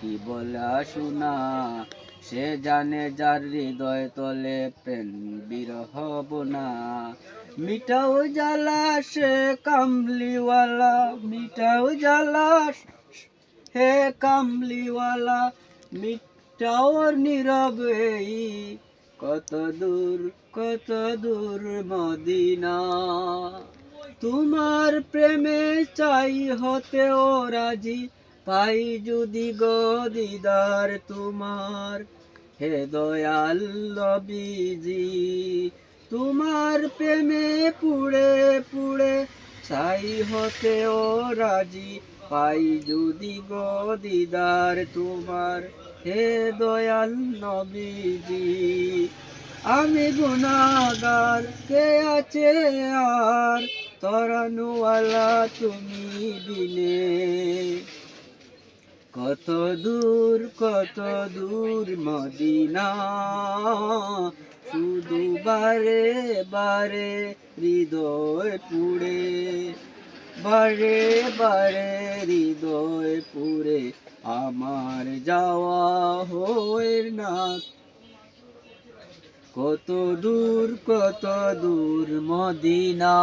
কি বলা শোনা, সে জানে যার হৃদয় তলে প্রেম বিরহ বোনা। মিটাও জ্বালা সে কামলিওয়ালা, মিটাও জ্বালা হে কামলিওয়ালা, মিটাও নীরবে কত দূর মদিনা। তোমার প্রেমে চাই হতেও রাজি, পাই যদি গো দিদার তোমার, হে দয়াল নবীজি। তোমার প্রেমে পুড়ে পুড়ে চাই হতেও রাজি, পাই যদি গো দিদার তোমার, হে দয়াল নবীজি। আমি গুনাহগার, কে আছে আর তরানুওয়ালা তুমি বিনে। কত দূর মদিনা, শুধু বারে বারে হৃদয় পুড়ে, বারে বারে হৃদয় পুড়ে, আমার যাওয়া হয় না। কত দূর মদিনা।